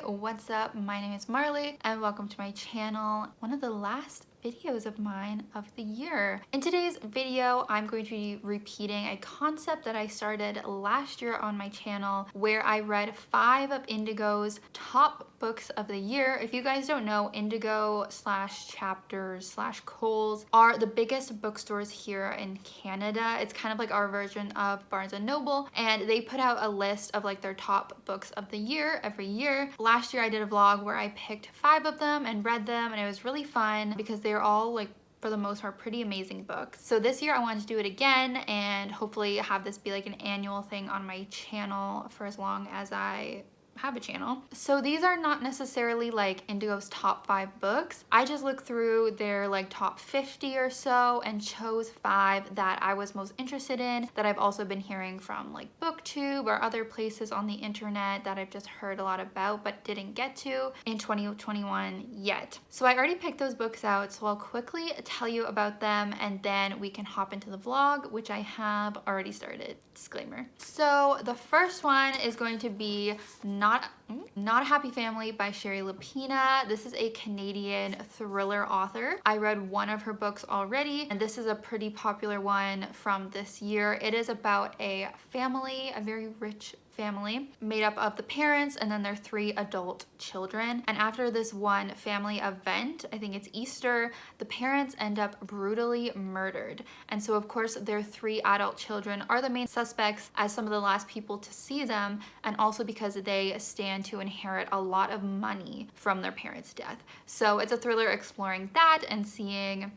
what's up? My name is Marley and welcome to my channel. One of the last videos of mine of the year. In today's video, I'm going to be repeating a concept that I started last year on my channel where I read 5 of Indigo's top books of the year. If you guys don't know, Indigo / Chapters / Kohl's are the biggest bookstores here in Canada. It's kind of like our version of Barnes & Noble, and they put out a list of like their top books of the year every year. Last year I did a vlog where I picked 5 of them and read them, and it was really fun because they're all like, for the most part, pretty amazing books. So this year I wanted to do it again and hopefully have this be like an annual thing on my channel for as long as I have a channel. So these are not necessarily like Indigo's top 5 books. I just looked through their like top 50 or so and chose 5 that I was most interested in, that I've also been hearing from like BookTube or other places on the internet that I've just heard a lot about but didn't get to in 2021 yet. So I already picked those books out, so I'll quickly tell you about them and then we can hop into the vlog, which I have already started. Disclaimer. So the first one is going to be Not a Happy Family by Shari Lapena. This is a Canadian thriller author. I read one of her books already, and this is a pretty popular one from this year. It is about a family, a very rich family made up of the parents and then their 3 adult children. And after this one family event, I think it's Easter, the parents end up brutally murdered. And so of course their 3 adult children are the main suspects as some of the last people to see them, and also because they stand to inherit a lot of money from their parents' death. So it's a thriller exploring that and seeing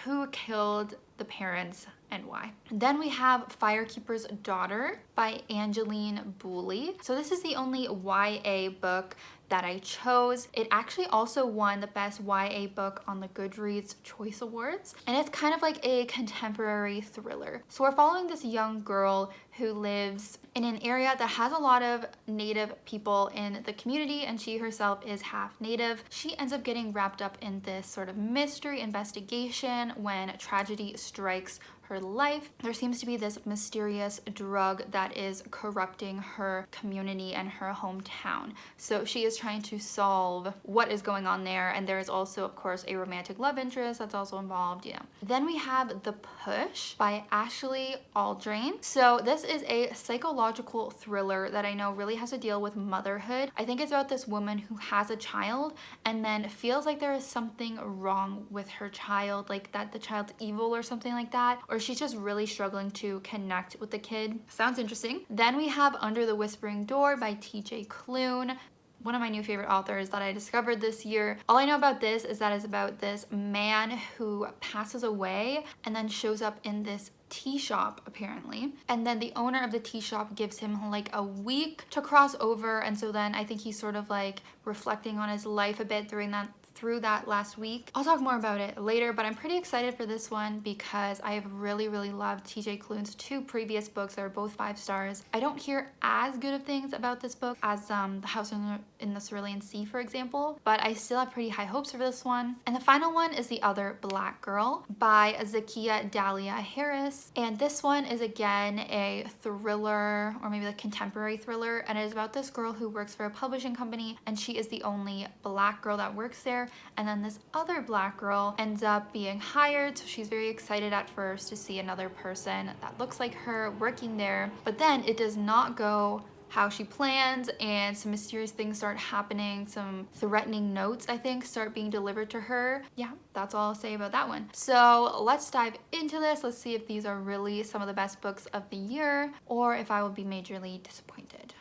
who killed the parents and why. Then we have Firekeeper's Daughter by Angeline Boulley. So this is the only YA book that I chose. It actually also won the best YA book on the Goodreads Choice Awards, and it's kind of like a contemporary thriller. So we're following this young girl who lives in an area that has a lot of Native people in the community, and she herself is half Native. She ends up getting wrapped up in this sort of mystery investigation when tragedy strikes her life. There seems to be this mysterious drug that is corrupting her community and her hometown. So she is trying to solve what is going on there, and there is also, of course, a romantic love interest that's also involved, you know. Then we have The Push by Audrain. So this is a psychological thriller that I know really has to deal with motherhood. I think it's about this woman who has a child and then feels like there is something wrong with her child, like that the child's evil or something like that, or she's just really struggling to connect with the kid. Sounds interesting. Then we have Under the Whispering Door by TJ Klune, one of my new favorite authors that I discovered this year. All I know about this is that it's about this man who passes away and then shows up in this tea shop apparently, and then the owner of the tea shop gives him like a week to cross over, and so then I think he's sort of like reflecting on his life a bit through that last week. I'll talk more about it later, but I'm pretty excited for this one because I have really loved TJ Klune's 2 previous books that are both 5 stars. I don't hear as good of things about this book as The House in the Cerulean Sea, for example, but I still have pretty high hopes for this one. And the final one is The Other Black Girl by Zakiya Dalila Harris, and this one is again a thriller, or maybe like contemporary thriller, and it is about this girl who works for a publishing company, and she is the only black girl that works there. And then this other black girl ends up being hired, so she's very excited at first to see another person that looks like her working there, but then it does not go how she plans, and some mysterious things start happening. Some threatening notes, I think, start being delivered to her. Yeah, that's all I'll say about that one. So let's dive into this. Let's see if these are really some of the best books of the year, or if I will be majorly disappointed.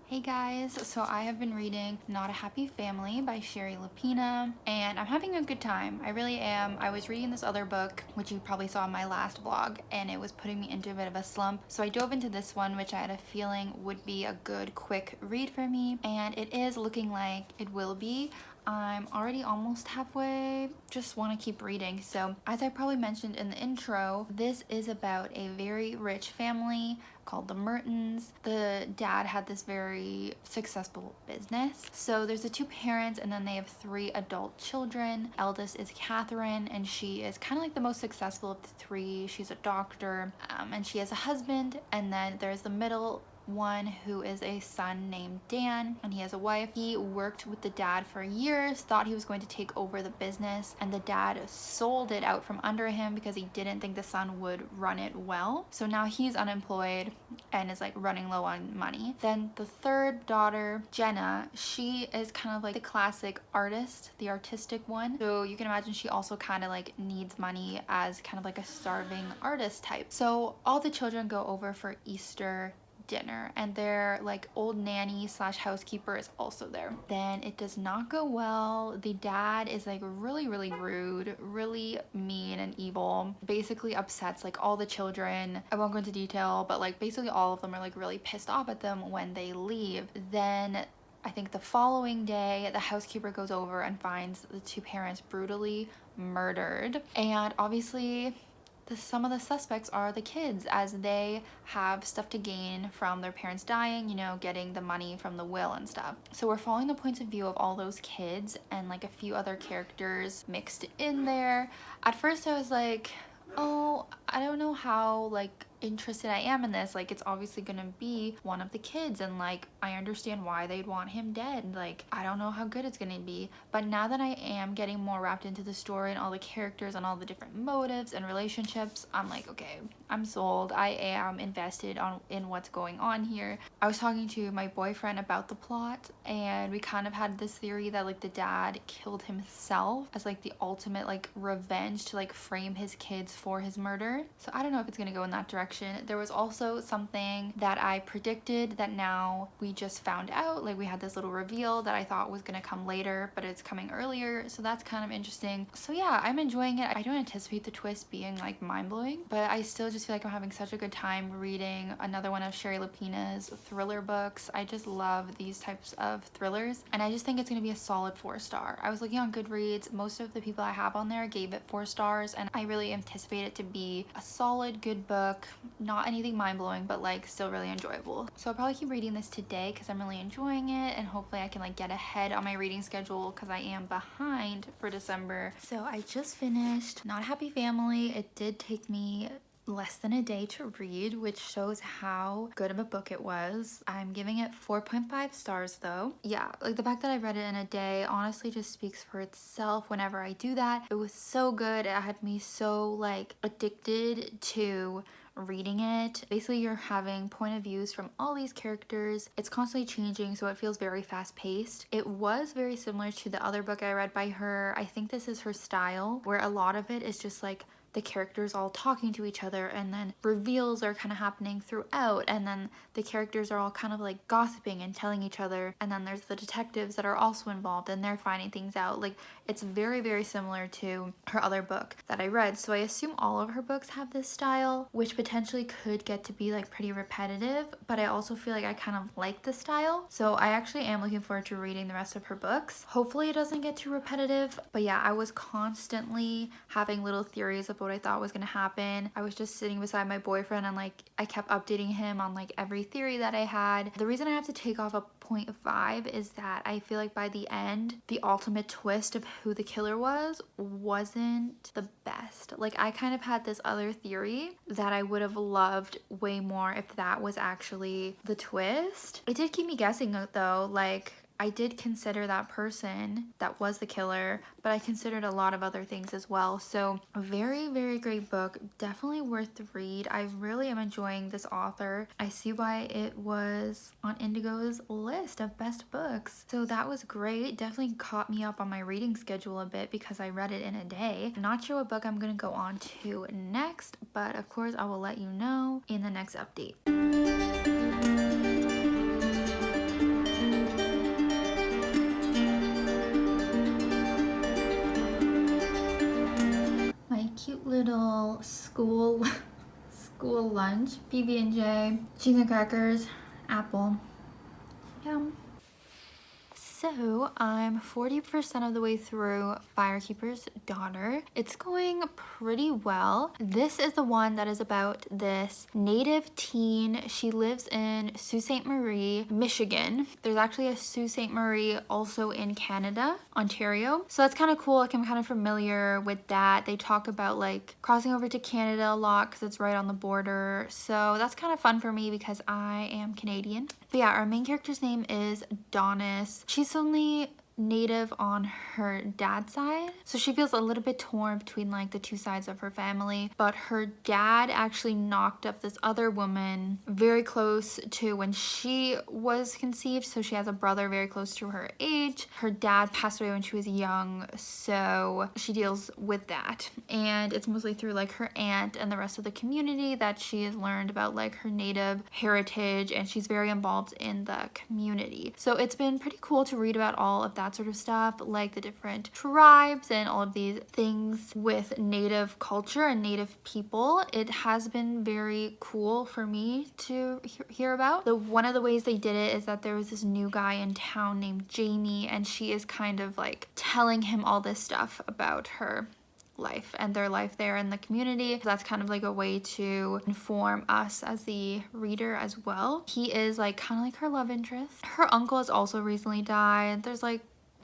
Hey guys, so I have been reading Not a Happy Family by Shari Lapena, and I'm having a good time. I really am. I was reading this other book, which you probably saw in my last vlog, and it was putting me into a bit of a slump. So I dove into this one, which I had a feeling would be a good, quick read for me, and it is looking like it will be. I'm already almost halfway, just want to keep reading. So as I probably mentioned in the intro, this is about a very rich family called the Mertens. The dad had this very successful business. So there's the 2 parents, and then they have 3 adult children. Eldest is Catherine, and she is kind of like the most successful of the 3. She's a doctor, and she has a husband. And then there's the middle one who is a son named Dan, and he has a wife. He worked with the dad for years, thought he was going to take over the business, and the dad sold it out from under him because he didn't think the son would run it well. So now he's unemployed and is like running low on money. Then the third daughter, Jenna, she is kind of like the classic artist, the artistic one. So you can imagine she also kind of like needs money as kind of like a starving artist type. So all the children go over for Easter dinner, and their like old nanny slash housekeeper is also there. Then it does not go well. The dad is like really rude, really mean and evil, basically upsets like all the children. I won't go into detail, but like basically all of them are like really pissed off at them when they leave. Then I think the following day, the housekeeper goes over and finds the two parents brutally murdered. And obviously some of the suspects are the kids, as they have stuff to gain from their parents dying, you know, getting the money from the will and stuff. So we're following the points of view of all those kids and like a few other characters mixed in there. At first I was like, oh, I don't know how like interested I am in this. Like, it's obviously gonna be one of the kids, and like I understand why they'd want him dead. Like, I don't know how good it's gonna be. But now that I am getting more wrapped into the story and all the characters and all the different motives and relationships, I'm like, okay, I'm sold. I am invested in what's going on here. I was talking to my boyfriend about the plot, and we kind of had this theory that like the dad killed himself as like the ultimate like revenge to like frame his kids for his murder. So I don't know if it's gonna go in that direction. There was also something that I predicted that now we just found out. Like, we had this little reveal that I thought was gonna come later, but it's coming earlier, so that's kind of interesting. So yeah, I'm enjoying it. I don't anticipate the twist being like mind-blowing, but I still just feel like I'm having such a good time reading another one of Shari Lapena's thriller books. I just love these types of thrillers, and I just think it's gonna be a solid 4-star. I was looking on Goodreads. Most of the people I have on there gave it 4 stars, and I really anticipate it to be a solid, good book. Not anything mind-blowing, but like still really enjoyable. So I'll probably keep reading this today because I'm really enjoying it, and hopefully I can like get ahead on my reading schedule because I am behind for December. So I just finished Not a Happy Family. It did take me less than a day to read, which shows how good of a book it was. I'm giving it 4.5 stars though. Yeah, like the fact that I read it in a day honestly just speaks for itself. Whenever I do that, it was so good. It had me so like addicted to reading it. Basically, you're having point of views from all these characters. It's constantly changing, so it feels very fast-paced. It was very similar to the other book I read by her. I think this is her style, where a lot of it is just like the characters all talking to each other, and then reveals are kind of happening throughout, and then the characters are all kind of like gossiping and telling each other, and then there's the detectives that are also involved and they're finding things out. Like, it's very similar to her other book that I read. So I assume all of her books have this style, which potentially could get to be like pretty repetitive, but I also feel like I kind of like the style. So I actually am looking forward to reading the rest of her books. Hopefully it doesn't get too repetitive, but yeah, I was constantly having little theories of what I thought was gonna happen. I was just sitting beside my boyfriend, and like I kept updating him on like every theory that I had. The reason I have to take off a 0.5 is that I feel like by the end, the ultimate twist of who the killer was wasn't the best. Like, I kind of had this other theory that I would have loved way more if that was actually the twist. It did keep me guessing though. Like, I did consider that person that was the killer, but I considered a lot of other things as well. So a very great book, definitely worth the read. I really am enjoying this author. I see why it was on Indigo's list of best books. So that was great. Definitely caught me up on my reading schedule a bit because I read it in a day. I'm not sure what book I'm gonna go on to next, but of course I will let you know in the next update. Cute little school lunch, PB&J, cheese and crackers, apple. Yum. So I'm 40% of the way through Firekeeper's Daughter. It's going pretty well. This is the one that is about this native teen. She lives in Sault Ste. Marie, Michigan. There's actually a Sault Ste. Marie also in Canada, Ontario. So that's kind of cool. Like, I'm kind of familiar with that. They talk about like crossing over to Canada a lot because it's right on the border. So that's kind of fun for me because I am Canadian. But yeah, our main character's name is Donis. She's only native on her dad's side, so she feels a little bit torn between like the two sides of her family. But her dad actually knocked up this other woman very close to when she was conceived, so she has a brother very close to her age. Her dad passed away when she was young, so she deals with that, and it's mostly through like her aunt and the rest of the community that she has learned about like her native heritage, and she's very involved in the community. So it's been pretty cool to read about all of that sort of stuff, like the different tribes and all of these things with native culture and native people. It has been very cool for me to hear about. One of the ways they did it is that there was this new guy in town named Jamie, and she is kind of like telling him all this stuff about her life and their life there in the community. That's kind of like a way to inform us as the reader as well. He is like kind of like her love interest. Her uncle has also recently died. There's like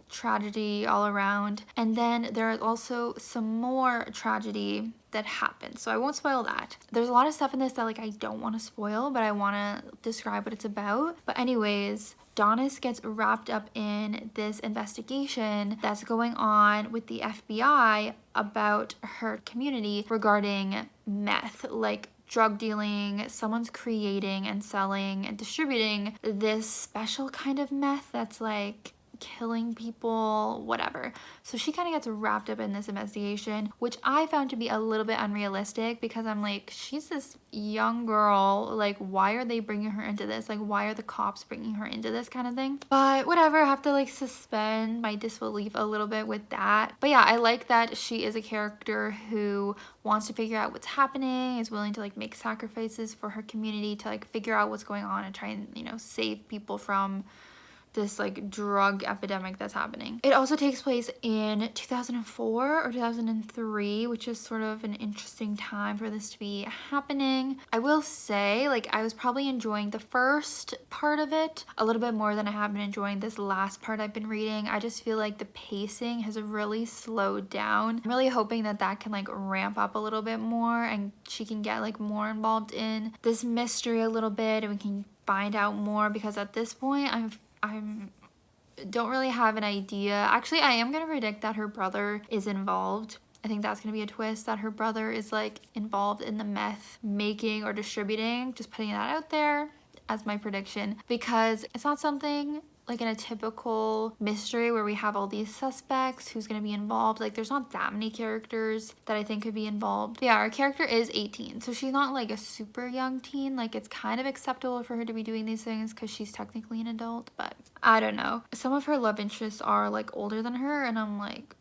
tragedy all around, and then there is also some more tragedy that happens, so I won't spoil that. There's a lot of stuff in this that like I don't want to spoil, but I want to describe what it's about. But anyways, Donis gets wrapped up in this investigation that's going on with the FBI about her community regarding meth, like drug dealing. Someone's creating and selling and distributing this special kind of meth that's like killing people, whatever. So she kind of gets wrapped up in this investigation, which I found to be a little bit unrealistic because I'm like, she's this young girl, like why are they bringing her into this? Like why are the cops bringing her into this kind of thing? But whatever, I have to like suspend my disbelief a little bit with that. But yeah, I like that she is a character who wants to figure out what's happening, is willing to like make sacrifices for her community to like figure out what's going on and try and, you know, save people from this like drug epidemic that's happening. It also takes place in 2004 or 2003, which is sort of an interesting time for this to be happening. I will say, like, I was probably enjoying the first part of it a little bit more than I have been enjoying this last part I've been reading. I just feel like the pacing has really slowed down. I'm really hoping that that can like ramp up a little bit more and she can get like more involved in this mystery a little bit and we can find out more, because at this point I don't really have an idea. Actually, I am gonna predict that her brother is involved. I think that's gonna be a twist, that her brother is like involved in the meth making or distributing. Just putting that out there as my prediction, because it's not something like in a typical mystery where we have all these suspects, who's going to be involved. Like there's not that many characters that I think could be involved. But yeah, our character is 18, so she's not like a super young teen. Like it's kind of acceptable for her to be doing these things because she's technically an adult, but I don't know. Some of her love interests are like older than her, and I'm like,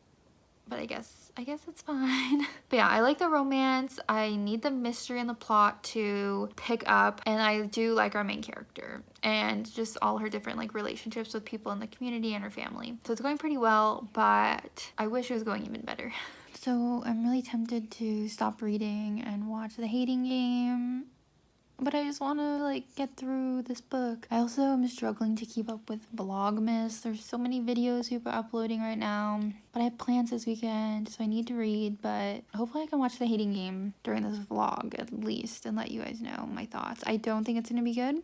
but I guess it's fine. But yeah, I like the romance. I need the mystery and the plot to pick up, and I do like our main character and just all her different like relationships with people in the community and her family. So it's going pretty well, but I wish it was going even better. So I'm really tempted to stop reading and watch The Hating Game, but I just want to like get through this book. I also am struggling to keep up with Vlogmas. There's so many videos people are uploading right now, but I have plans this weekend, so I need to read. But hopefully I can watch The Hating Game during this vlog at least and let you guys know my thoughts. I don't think it's gonna be good,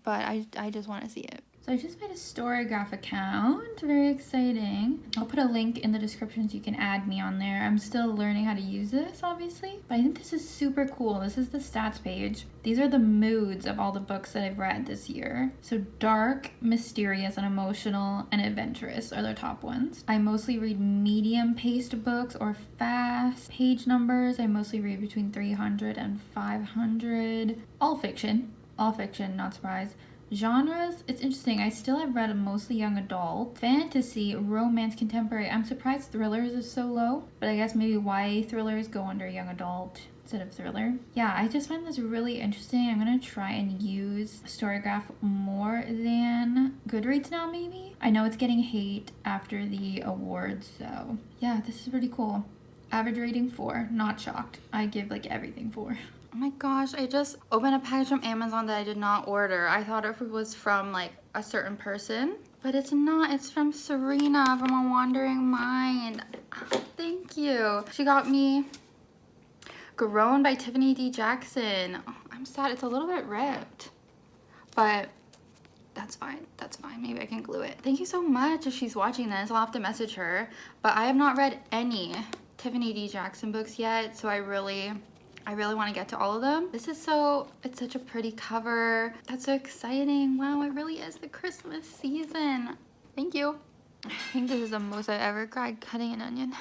but I just want to see it. So I just made a Storygraph account, very exciting. I'll put a link in the description so you can add me on there. I'm still learning how to use this, obviously, but I think this is super cool. This is the stats page. These are the moods of all the books that I've read this year. So dark, mysterious, and emotional, and adventurous are the top ones. I mostly read medium-paced books or fast. Page numbers, I mostly read between 300 and 500. All fiction, not surprised. Genres, it's interesting. I still have read a mostly young adult. Fantasy, romance, contemporary. I'm surprised thrillers is so low, but I guess maybe YA thrillers go under young adult. instead of thriller. Yeah, I just find this really interesting. I'm gonna try and use Storygraph more than Goodreads now, maybe. I know it's getting hate after the awards, so yeah, this is pretty cool. Average rating 4, not shocked. I give like everything 4. Oh my gosh, I just opened a package from Amazon that I did not order. I thought it was from like a certain person, but it's not. It's from Serena from A Wandering Mind. Thank you. She got me Grown by Tiffany D. Jackson. Oh, I'm sad. It's a little bit ripped, but that's fine. That's fine. Maybe I can glue it. Thank you so much. If she's watching this, I'll have to message her. But I have not read any Tiffany D. Jackson books yet, so I really want to get to all of them. This is it's such a pretty cover. That's so exciting. Wow, it really is the Christmas season. Thank you. I think this is the most I've ever cried cutting an onion.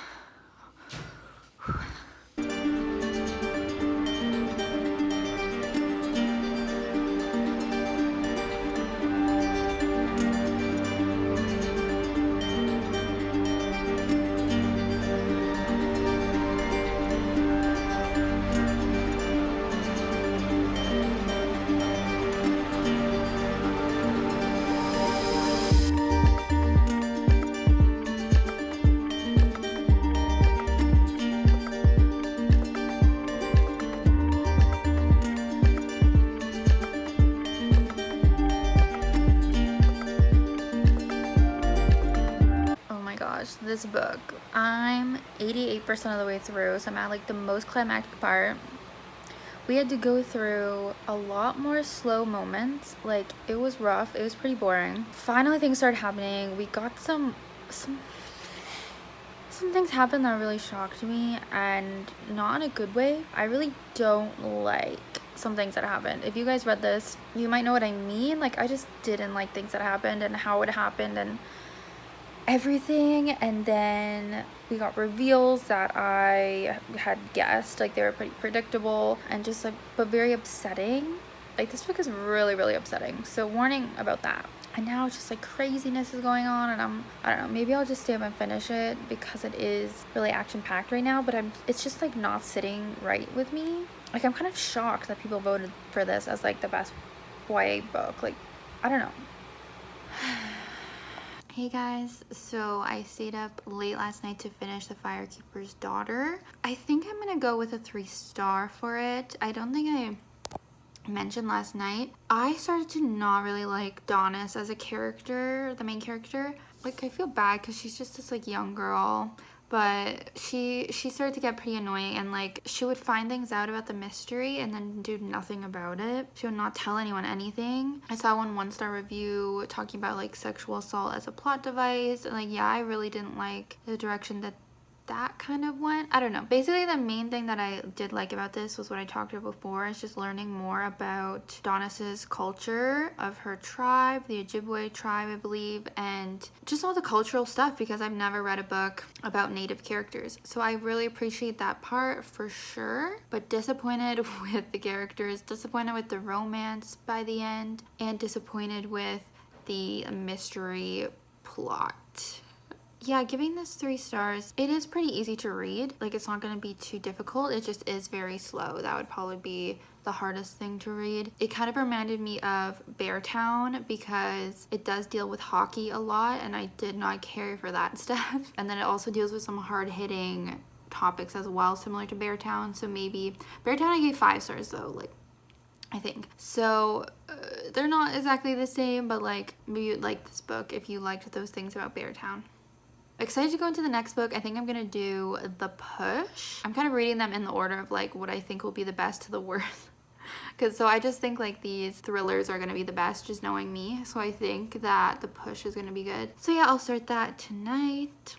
This book, I'm 88% of the way through, so I'm at like the most climactic part. We had to go through a lot more slow moments. Like, it was rough, it was pretty boring. Finally things started happening. We got some things happened that really shocked me, and not in a good way. I really don't like some things that happened. If you guys read this, you might know what I mean. Like, I just didn't like things that happened and how it happened and everything. And then we got reveals that I had guessed, like they were pretty predictable and just like, but very upsetting. Like, this book is really, really upsetting, so warning about that. And now it's just like craziness is going on, and I don't know, maybe I'll just stay up and finish it because it is really action-packed right now, but it's just like not sitting right with me. Like, I'm kind of shocked that people voted for this as like the best YA book. Like, I don't know. Hey guys, so I stayed up late last night to finish The Firekeeper's Daughter. I think I'm gonna go with a 3-star for it. I don't think I mentioned last night, I started to not really like Donis as a character, the main character. Like, I feel bad because she's just this like young girl, but she started to get pretty annoying, and like she would find things out about the mystery and then do nothing about it. She would not tell anyone anything. I saw one 1-star review talking about like sexual assault as a plot device, and like, yeah, I really didn't like the direction that kind of went. I don't know. Basically, the main thing that I did like about this was what I talked about before. It's just learning more about Donis's culture of her tribe, the Ojibwe tribe, I believe, and just all the cultural stuff, because I've never read a book about native characters. So I really appreciate that part for sure, but disappointed with the characters, disappointed with the romance by the end, and disappointed with the mystery plot. Yeah, giving this 3 stars. It is pretty easy to read. Like, it's not going to be too difficult. It just is very slow. That would probably be the hardest thing to read. It kind of reminded me of Beartown because it does deal with hockey a lot, and I did not care for that stuff. And then it also deals with some hard-hitting topics as well, similar to Beartown. So maybe Beartown I gave 5 stars though, like, I think. So they're not exactly the same, but like, maybe you'd like this book if you liked those things about Beartown. Excited to go into the next book. I think I'm gonna do The Push. I'm kind of reading them in the order of like what I think will be the best to the worst. So I just think like these thrillers are gonna be the best, just knowing me. So I think that The Push is gonna be good. So yeah, I'll start that tonight.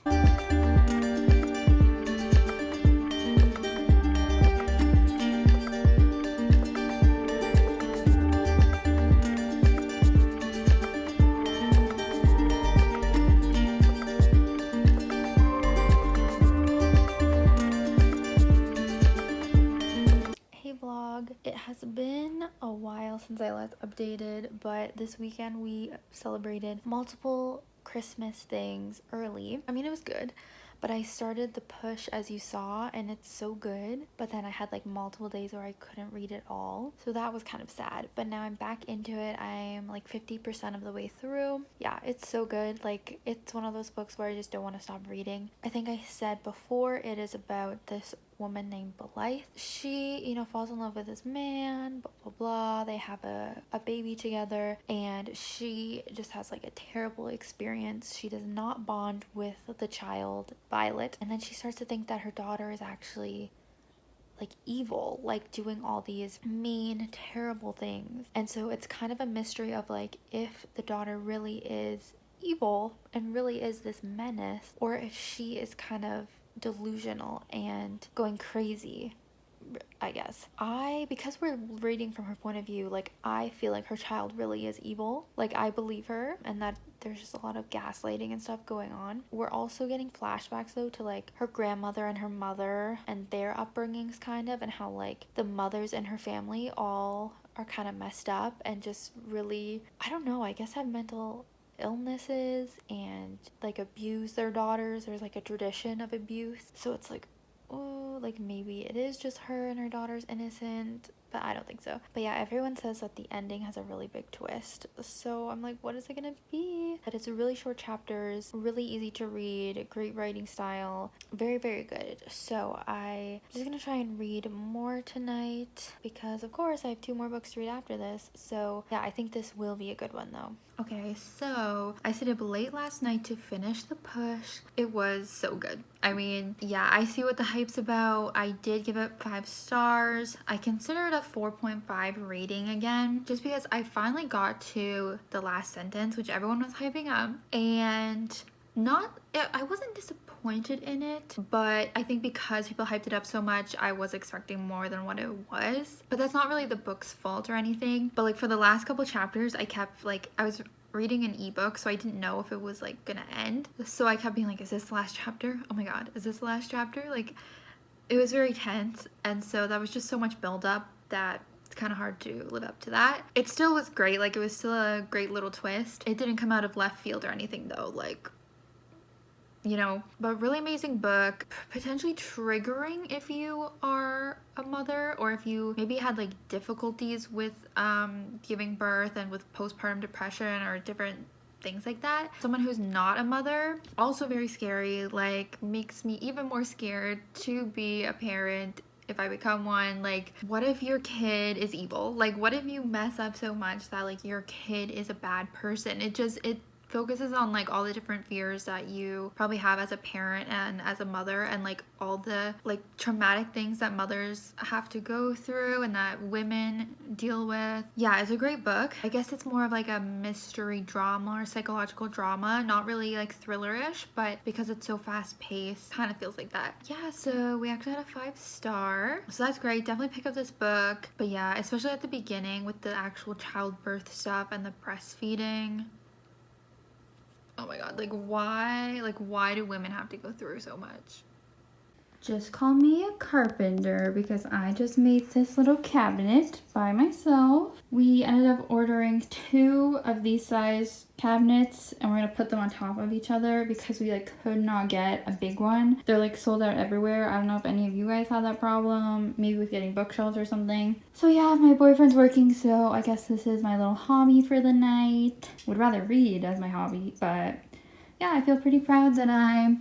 It has been a while since I last updated, but this weekend we celebrated multiple Christmas things early. I mean, it was good, but I started the push as you saw and it's so good, but then I had like multiple days where I couldn't read it all, so that was kind of sad. But now I'm back into it. I'm like 50% of the way through. Yeah, it's so good. Like, it's one of those books where I just don't want to stop reading. I think I said before, it is about this woman named Boulley. She, you know, falls in love with this man, blah blah blah. They have a baby together, and she just has like a terrible experience. She does not bond with the child, Violet, and then she starts to think that her daughter is actually like evil, like doing all these mean, terrible things. And so it's kind of a mystery of like if the daughter really is evil and really is this menace, or if she is kind of delusional and going crazy, I guess. Because we're reading from her point of view, like, I feel like her child really is evil. Like, I believe her, and that there's just a lot of gaslighting and stuff going on. We're also getting flashbacks, though, to, like, her grandmother and her mother and their upbringings, kind of, and how, like, the mothers in her family all are kind of messed up and just really, I don't know, I guess have mental illnesses and, like, abuse their daughters. There's, like, a tradition of abuse. So it's like, oh, like maybe it is just her and her daughter's innocent, but I don't think so. But yeah, everyone says that the ending has a really big twist, so I'm like, what is it gonna be? But it's really short chapters, really easy to read, great writing style, very, very good. So I'm just gonna try and read more tonight because of course I have 2 more books to read after this. So yeah, I think this will be a good one though. Okay, so I stayed up late last night to finish the push. It was so good. I mean, yeah, I see what the hype's about. I did give it 5 stars. I consider it a 4.5 rating again, just because I finally got to the last sentence, which everyone was hyping up, and I wasn't disappointed in it, but I think because people hyped it up so much, I was expecting more than what it was. But that's not really the book's fault or anything. But like for the last couple chapters, I was reading an ebook, so I didn't know if it was like gonna end. So I kept being like, is this the last chapter? Oh my god, is this the last chapter? Like, it was very tense, and so that was just so much buildup that it's kind of hard to live up to that. It still was great, like it was still a great little twist. It didn't come out of left field or anything though, like, you know. But really amazing book, potentially triggering if you are a mother, or if you maybe had like difficulties with giving birth and with postpartum depression or different things like that. Someone who's not a mother, also very scary, like makes me even more scared to be a parent if I become one. Like, what if your kid is evil? Like, what if you mess up so much that like your kid is a bad person? It focuses on like all the different fears that you probably have as a parent and as a mother, and like all the like traumatic things that mothers have to go through and that women deal with. Yeah, it's a great book. I guess it's more of like a mystery drama or psychological drama, not really like thrillerish, but because it's so fast paced, kind of feels like that. Yeah, so we actually had a 5-star, so that's great. Definitely pick up this book. But yeah, especially at the beginning with the actual childbirth stuff and the breastfeeding. Oh my god, like why do women have to go through so much? Just call me a carpenter because I just made this little cabinet by myself. We ended up ordering 2 of these size cabinets, and we're gonna put them on top of each other because we like could not get a big one. They're like sold out everywhere. I don't know if any of you guys had that problem, maybe with getting bookshelves or something. So yeah, my boyfriend's working, so I guess this is my little hobby for the night. Would rather read as my hobby, but yeah, I feel pretty proud that I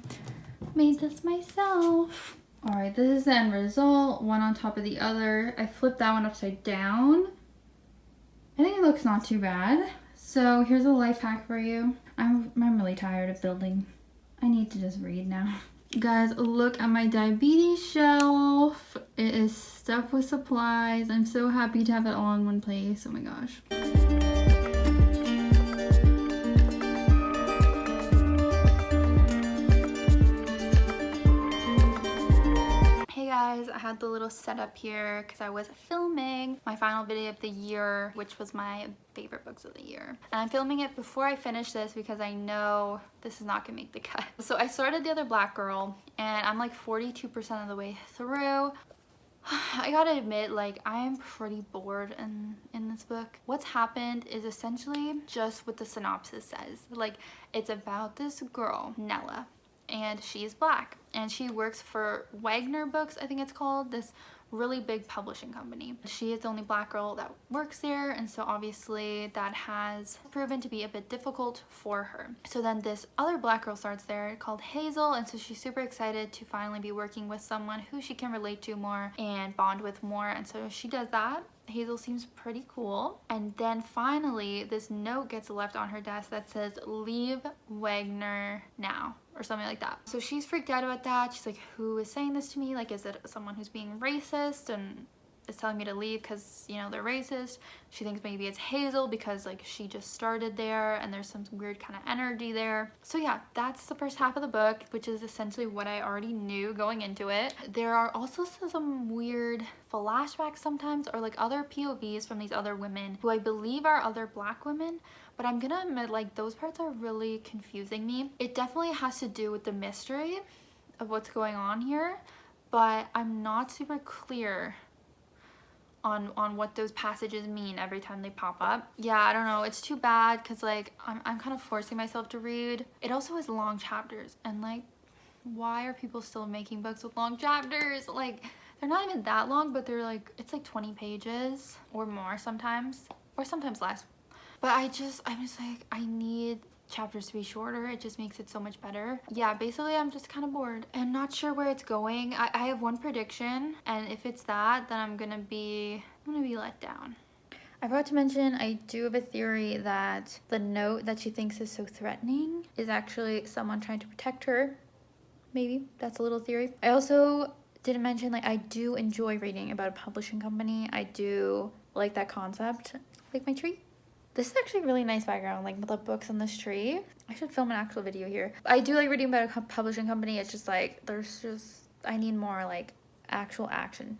made this myself. Alright, this is the end result, one on top of the other. I flipped that one upside down. I think it looks not too bad. So here's a life hack for you. I'm really tired of building. I need to just read now. Guys, look at my diabetes shelf. It is stuffed with supplies. I'm so happy to have it all in one place. Oh my gosh. Guys, I had the little setup here because I was filming my final video of the year, which was my favorite books of the year. And I'm filming it before I finish this because I know this is not gonna make the cut. So I started The Other Black Girl and I'm like 42% of the way through. I gotta admit, like, I am pretty bored in this book. What's happened is essentially just what the synopsis says. Like, it's about this girl, Nella, and she's black, and she works for Wagner Books, I think it's called, this really big publishing company. She is the only black girl that works there, and so obviously that has proven to be a bit difficult for her. So then this other black girl starts there called Hazel, and so she's super excited to finally be working with someone who she can relate to more and bond with more, and so she does that. Hazel seems pretty cool. And then finally this note gets left on her desk that says, "Leave Wagner now," or something like that. So she's freaked out about that. She's like, who is saying this to me? Like, is it someone who's being racist and is telling me to leave because, you know, they're racist? She thinks maybe it's Hazel because like she just started there and there's some weird kind of energy there. So yeah, that's the first half of the book, which is essentially what I already knew going into it. There are also some weird flashbacks sometimes, or like other POVs from these other women who I believe are other black women, but I'm gonna admit, like, those parts are really confusing me. It definitely has to do with the mystery of what's going on here, but I'm not super clear on what those passages mean every time they pop up. Yeah, I don't know, it's too bad because like I'm kind of forcing myself to read. It also has long chapters, and like, why are people still making books with long chapters? Like, they're not even that long, but they're like, it's like 20 pages or more sometimes, or sometimes less. But I'm just like, I need chapters to be shorter. It just makes it so much better. Yeah, basically I'm just kind of bored and not sure where it's going. I have one prediction, and if it's that, then I'm gonna be let down. I forgot to mention, I do have a theory that the note that she thinks is so threatening is actually someone trying to protect her. Maybe that's a little theory. I also didn't mention, like, I do enjoy reading about a publishing company. I do like that concept. Like my tree. This is actually a really nice background, like the books on this tree. I should film an actual video here. I do like reading about a publishing company. It's just like, I need more like actual action.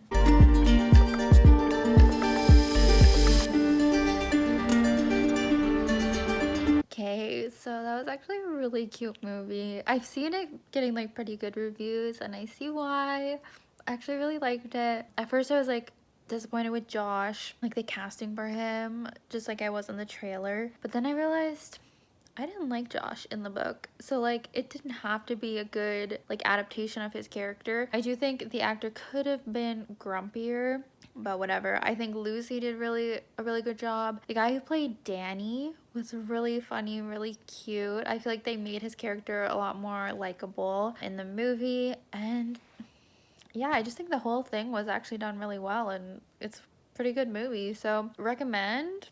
Okay, so that was actually a really cute movie. I've seen it getting like pretty good reviews, and I see why. I actually really liked it. At first I was like disappointed with Josh, like the casting for him, just like I was in the trailer. But then I realized I didn't like Josh in the book, so like it didn't have to be a good like adaptation of his character. I do think the actor could have been grumpier, but whatever. I think Lucy did a really good job. The guy who played Danny was really funny, really cute. I feel like they made his character a lot more likable in the movie, and yeah, I just think the whole thing was actually done really well, and it's a pretty good movie. So recommend,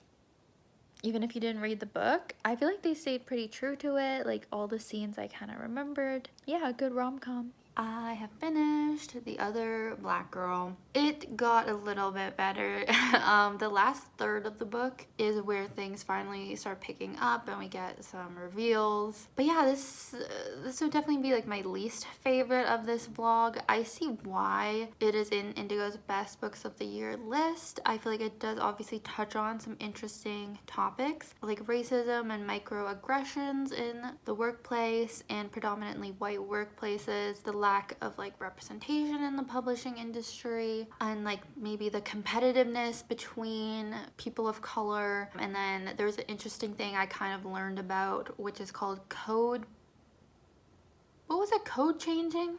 even if you didn't read the book. I feel like they stayed pretty true to it, like all the scenes I kind of remembered. Yeah, a good rom-com. I have finished The Other Black Girl. It got a little bit better. The last third of the book is where things finally start picking up and we get some reveals. But yeah, this would definitely be like my least favorite of this vlog. I see why it is in Indigo's best books of the year list. I feel like it does obviously touch on some interesting topics like racism and microaggressions in the workplace and predominantly white workplaces, the lack of like representation in the publishing industry, and like maybe the competitiveness between people of color. And then there's an interesting thing I kind of learned about, which is called code changing?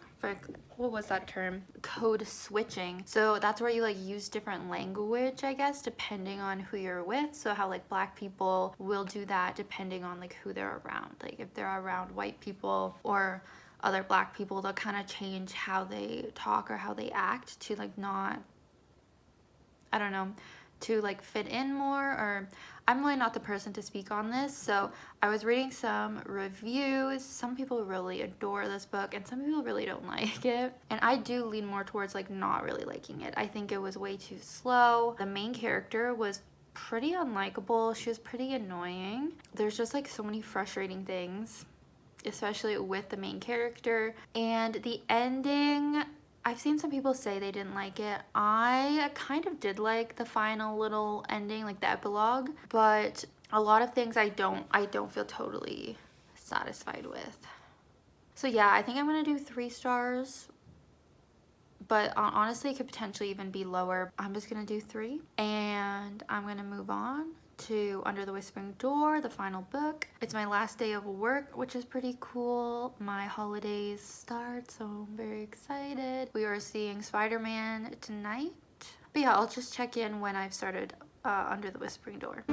What was that term? Code switching. So that's where you like use different language, I guess, depending on who you're with. So how like black people will do that depending on like who they're around. Like if they're around white people or other black people, they'll kind of change how they talk or how they act to like not, I don't know, to like fit in more. Or I'm really not the person to speak on this. So I was reading some reviews. Some people really adore this book and some people really don't like it. And I do lean more towards like not really liking it. I think it was way too slow. The main character was pretty unlikable. She was pretty annoying. There's just like so many frustrating things, especially with the main character. And the ending, I've seen some people say they didn't like it. I kind of did like the final little ending, like the epilogue, but a lot of things I don't feel totally satisfied with. So yeah, I think I'm gonna do 3 stars, but honestly it could potentially even be lower. I'm just gonna do 3 and I'm gonna move on to Under the Whispering Door, the final book. It's my last day of work, which is pretty cool. My holidays start, so I'm very excited. We are seeing Spider-Man tonight. But yeah, I'll just check in when I've started Under the Whispering Door.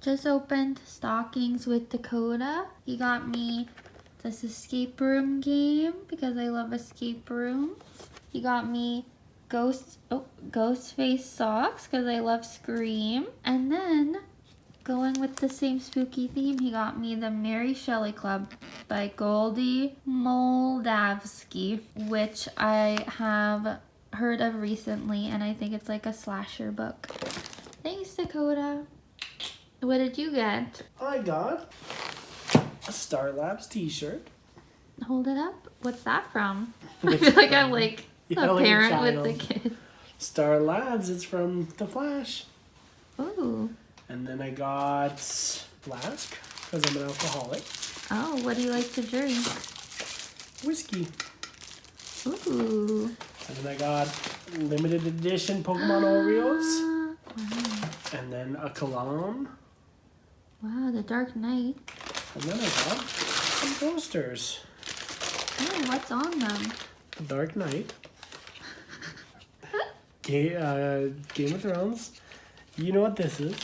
Just opened stockings with Dakota. He got me this escape room game because I love escape rooms. He got me Ghostface socks because I love Scream. And then, going with the same spooky theme, he got me the Mary Shelley Club by Goldie Moldavsky, which I have heard of recently, and I think it's like a slasher book. Thanks, Dakota. What did you get? I got a Star Labs t-shirt. Hold it up. What's that from? I feel like I'm like a parent with the kid. Star Labs, it's from The Flash. Ooh. And then I got Flask, because I'm an alcoholic. Oh, what do you like to drink? Whiskey. Ooh. And then I got limited edition Pokemon Oreos. Wow. And then a cologne. Wow, the Dark Knight. And then I got some posters. Oh, what's on them? The Dark Knight. Game of Thrones. You know what this is.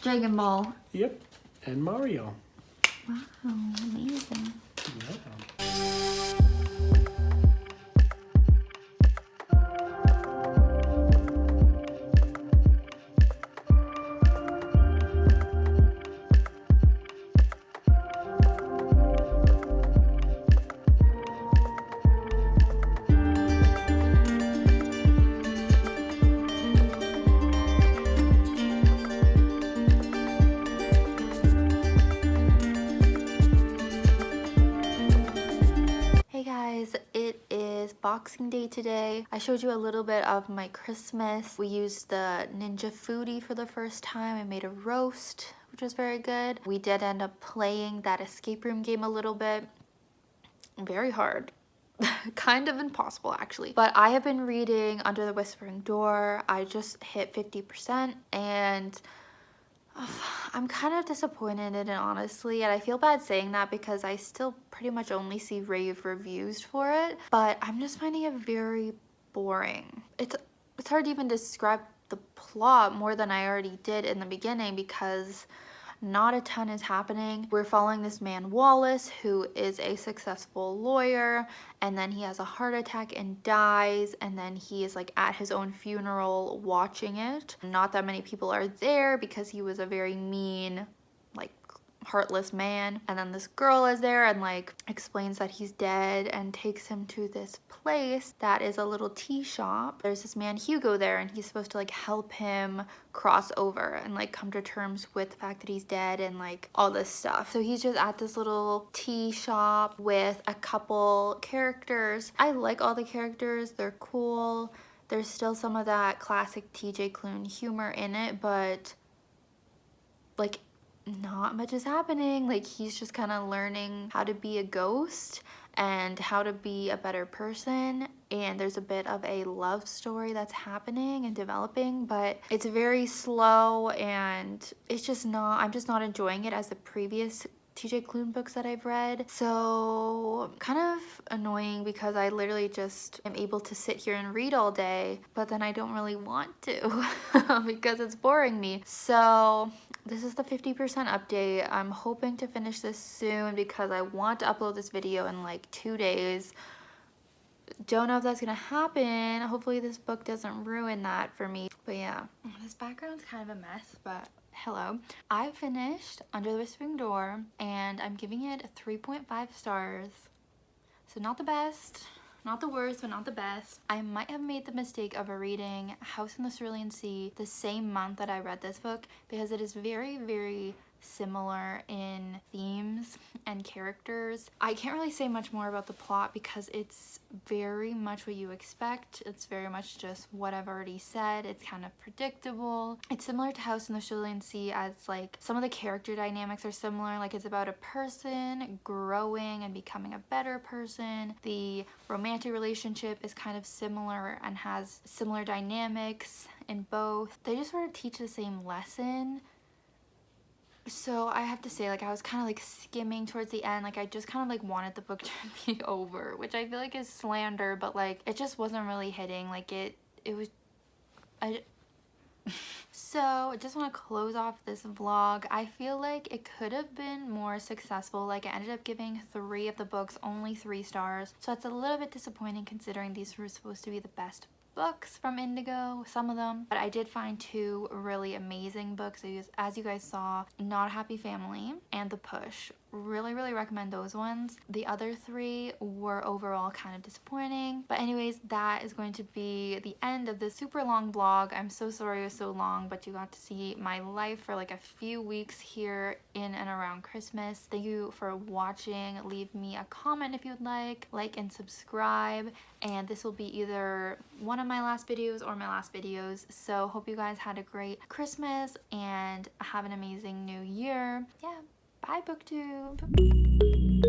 Dragon Ball. Yep. And Mario. Wow, amazing. Yeah. It is Boxing Day today. I showed you a little bit of my Christmas. We used the Ninja Foodie for the first time. I made a roast, which was very good. We did end up playing that escape room game a little bit. Very hard. Kind of impossible, actually. But I have been reading Under the Whispering Door. I just hit 50% and I'm kind of disappointed in it, honestly, and I feel bad saying that because I still pretty much only see rave reviews for it, but I'm just finding it very boring. It's hard to even describe the plot more than I already did in the beginning because not a ton is happening. We're following this man Wallace, who is a successful lawyer, and then he has a heart attack and dies, and then he is like at his own funeral watching it. Not that many people are there because he was a very mean, like, heartless man. And then this girl is there and like explains that he's dead and takes him to this place that is a little tea shop. There's this man Hugo there and he's supposed to like help him cross over and like come to terms with the fact that he's dead and like all this stuff. So he's just at this little tea shop with a couple characters. I like all the characters, they're cool. There's still some of that classic TJ Klune humor in it, but like not much is happening. Like he's just kind of learning how to be a ghost and how to be a better person, and there's a bit of a love story that's happening and developing, but it's very slow and it's just not, I'm just not enjoying it as the previous TJ Klune books that I've read. So kind of annoying because I literally just am able to sit here and read all day, but then I don't really want to because it's boring me. So this is the 50% update. I'm hoping to finish this soon because I want to upload this video in like 2 days. Don't know if that's gonna happen. Hopefully this book doesn't ruin that for me. But yeah, this background's kind of a mess, but hello. I finished Under the Whispering Door and I'm giving it 3.5 stars. So not the best, not the worst, but not the best. I might have made the mistake of reading House in the Cerulean Sea the same month that I read this book because it is very, very similar in themes and characters. I can't really say much more about the plot because it's very much what you expect. It's very much just what I've already said. It's kind of predictable. It's similar to House in the Cerulean Sea, as like some of the character dynamics are similar. Like it's about a person growing and becoming a better person. The romantic relationship is kind of similar and has similar dynamics in both. They just sort of teach the same lesson. So I have to say, like, I was kind of like skimming towards the end. Like I just kind of like wanted the book to be over, which I feel like is slander, but like it just wasn't really hitting. Like it was, so I just want to close off this vlog. I feel like it could have been more successful. Like I ended up giving 3 of the books only 3 stars. So it's a little bit disappointing considering these were supposed to be the best books from Indigo, some of them. But I did find 2 really amazing books. As you guys saw, Not a Happy Family and The Push. Really recommend those ones. The other 3 were overall kind of disappointing. But anyways, that is going to be the end of this super long vlog. I'm so sorry it was so long, but you got to see my life for like a few weeks here in and around Christmas. Thank you for watching. Leave me a comment if you'd like and subscribe. And this will be either one of my last videos or my last videos. So hope you guys had a great Christmas and have an amazing new year. Yeah. Bye, BookTube!